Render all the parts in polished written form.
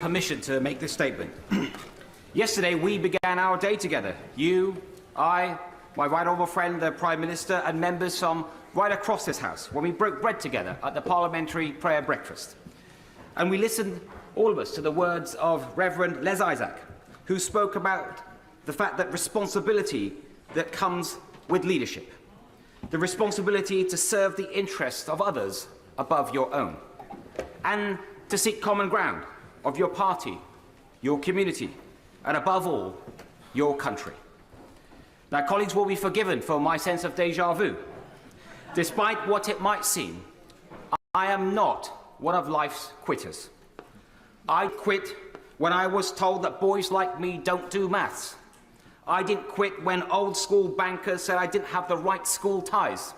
permission to make this statement. Yesterday, we began our day together. You, I, my right honourable friend, the Prime Minister, and members from right across this House, when we broke bread together at the Parliamentary Prayer Breakfast. And we listened, all of us, to the words of Reverend Les Isaac, who spoke about the fact that responsibility that comes with leadership, the responsibility to serve the interests of others above your own, and to seek common ground of your party, your community, and above all, your country. Now, colleagues will be forgiven for my sense of déjà vu. Despite what it might seem, I am not one of life's quitters. I quit when I was told that boys like me don't do maths. I didn't quit when old school bankers said I didn't have the right school ties.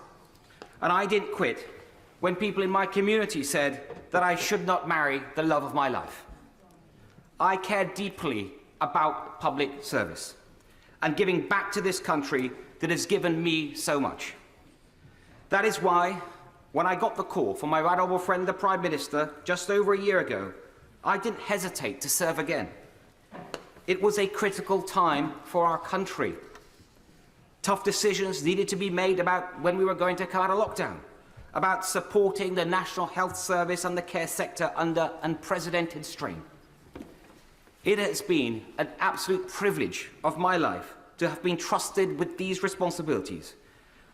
And I didn't quit when people in my community said that I should not marry the love of my life. I care deeply about public service and giving back to this country that has given me so much. That is why, when I got the call from my right honourable friend, the Prime Minister, just over a year ago, I didn't hesitate to serve again. It was a critical time for our country. Tough decisions needed to be made about when we were going to come out of lockdown, about supporting the National Health Service and the care sector under unprecedented strain. It has been an absolute privilege of my life to have been trusted with these responsibilities,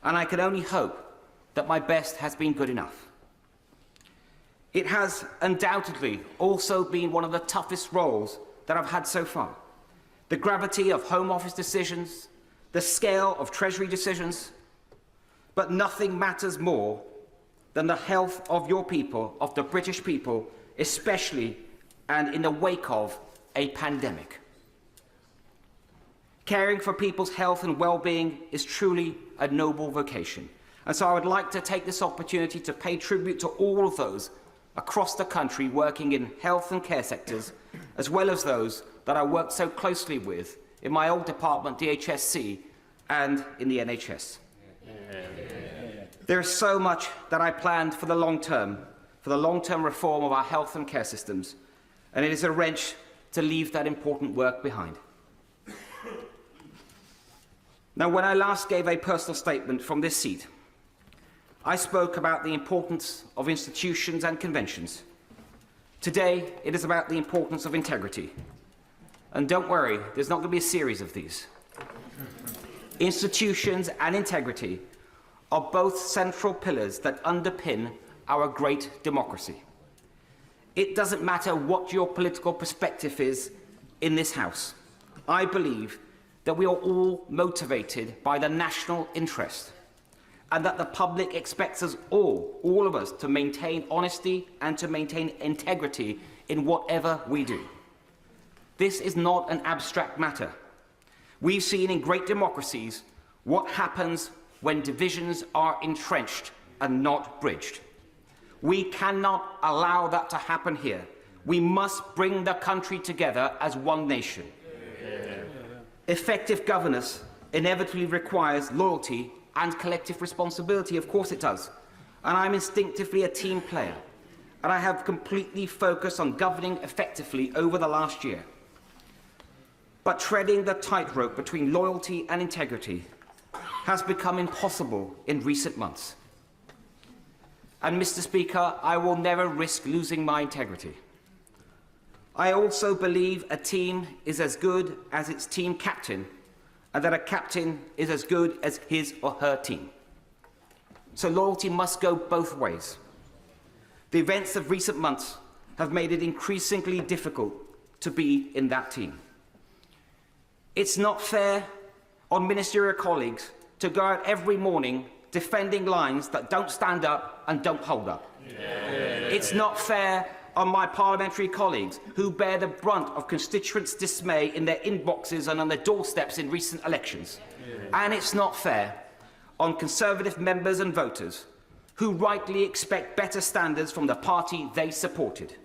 and I can only hope that my best has been good enough. It has undoubtedly also been one of the toughest roles that I've had so far. The gravity of Home Office decisions, the scale of Treasury decisions, but nothing matters more than the health of your people, of the British people, especially and in the wake of a pandemic. Caring for people's health and well-being is truly a noble vocation. And so I would like to take this opportunity to pay tribute to all of those across the country working in health and care sectors, as well as those that I worked so closely with in my old department, DHSC, and in the NHS. There is so much that I planned for the long-term reform of our health and care systems, and it is a wrench to leave that important work behind. Now, when I last gave a personal statement from this seat, I spoke about the importance of institutions and conventions. Today, it is about the importance of integrity. And don't worry, there's not going to be a series of these. Institutions and integrity are both central pillars that underpin our great democracy. It doesn't matter what your political perspective is in this House. I believe that we are all motivated by the national interest, and that the public expects us all of us, to maintain honesty and to maintain integrity in whatever we do. This is not an abstract matter. We've seen in great democracies what happens when divisions are entrenched and not bridged. We cannot allow that to happen here. We must bring the country together as one nation. Effective governance inevitably requires loyalty and collective responsibility. Of course it does. And I'm instinctively a team player. And I have completely focused on governing effectively over the last year. But treading the tightrope between loyalty and integrity has become impossible in recent months. And, Mr. Speaker, I will never risk losing my integrity. I also believe a team is as good as its team captain, and that a captain is as good as his or her team. So loyalty must go both ways. The events of recent months have made it increasingly difficult to be in that team. It's not fair on ministerial colleagues to go out every morning defending lines that don't stand up and don't hold up. It's not fair on my parliamentary colleagues who bear the brunt of constituents' dismay in their inboxes and on their doorsteps in recent elections. And it's not fair on Conservative members and voters who rightly expect better standards from the party they supported.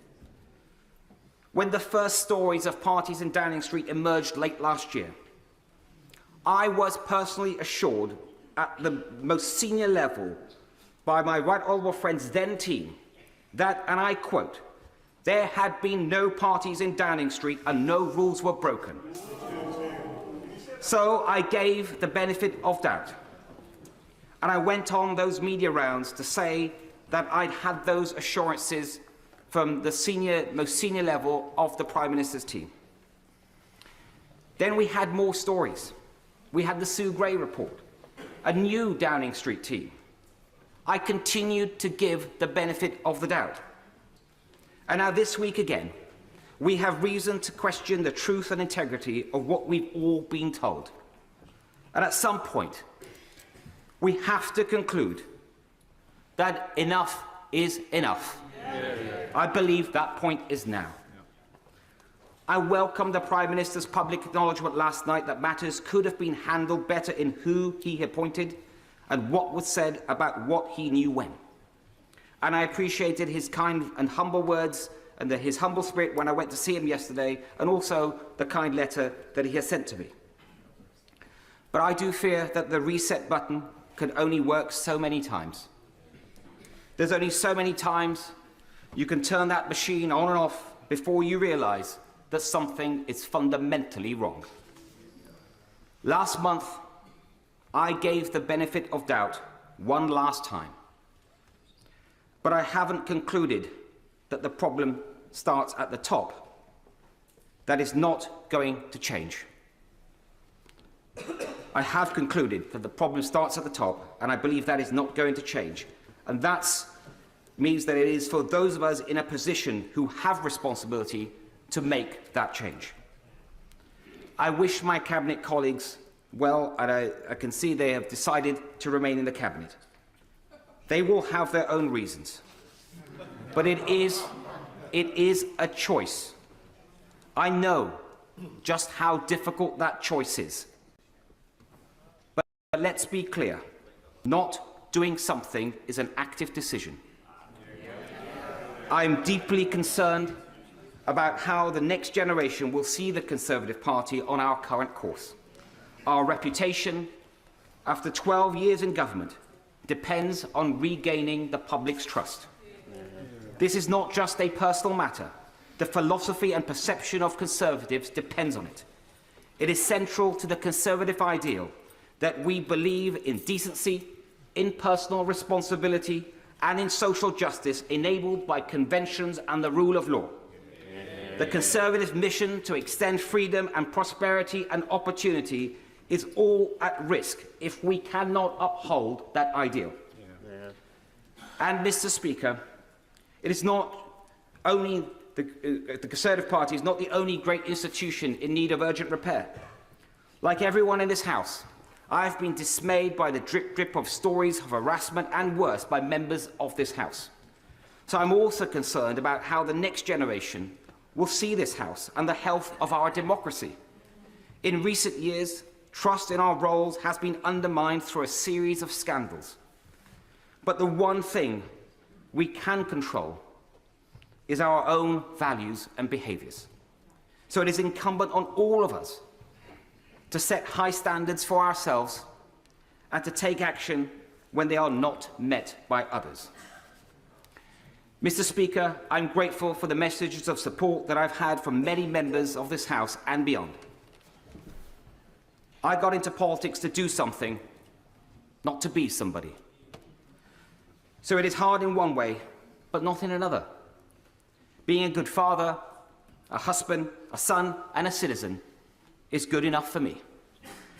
When the first stories of parties in Downing Street emerged late last year, I was personally assured at the most senior level by my right honourable friend's then team that, and I quote, There had been no parties in Downing Street and no rules were broken. So I gave the benefit of doubt. And I went on those media rounds to say that I'd had those assurances from the most senior level of the Prime Minister's team. Then we had more stories. We had the Sue Gray report, a new Downing Street team. I continued to give the benefit of the doubt. And now this week again, we have reason to question the truth and integrity of what we've all been told. And at some point, we have to conclude that enough is enough. I believe that point is now. I welcome the Prime Minister's public acknowledgement last night that matters could have been handled better in who he appointed and what was said about what he knew when. And I appreciated his kind and humble words and his humble spirit when I went to see him yesterday, and also the kind letter that he has sent to me. But I do fear that the reset button can only work so many times. There's only so many times you can turn that machine on and off before you realise that something is fundamentally wrong. Last month, I gave the benefit of doubt one last time. But I haven't concluded that the problem starts at the top. That is not going to change. I have concluded that the problem starts at the top, and I believe that is not going to change. And that means that it is for those of us in a position who have responsibility to make that change. I wish my Cabinet colleagues well, and I can see they have decided to remain in the Cabinet. They will have their own reasons. But it is a choice. I know just how difficult that choice is. But let's be clear, not doing something is an active decision. I am deeply concerned about how the next generation will see the Conservative Party on our current course. Our reputation, after 12 years in government, depends on regaining the public's trust. This is not just a personal matter. The philosophy and perception of Conservatives depends on it. It is central to the Conservative ideal that we believe in decency, in personal responsibility, and in social justice enabled by conventions and the rule of law. The Conservative mission to extend freedom and prosperity and opportunity is all at risk if we cannot uphold that ideal. And, Mr. Speaker, it is not only the Conservative Party is not the only great institution in need of urgent repair. Like everyone in this House, I have been dismayed by the drip of stories of harassment and worse by members of this House. So I'm also concerned about how the next generation will see this House and the health of our democracy. In recent years, trust in our roles has been undermined through a series of scandals. But the one thing we can control is our own values and behaviours. So it is incumbent on all of us to set high standards for ourselves and to take action when they are not met by others. Mr. Speaker, I'm grateful for the messages of support that I've had from many members of this House and beyond. I got into politics to do something, not to be somebody. So it is hard in one way, but not in another. Being a good father, a husband, a son, and a citizen is good enough for me.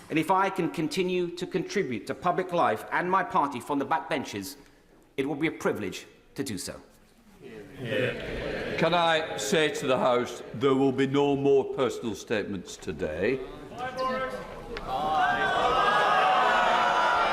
And if I can continue to contribute to public life and my party from the backbenches, it will be a privilege to do so. Can I say to the House, there will be no more personal statements today.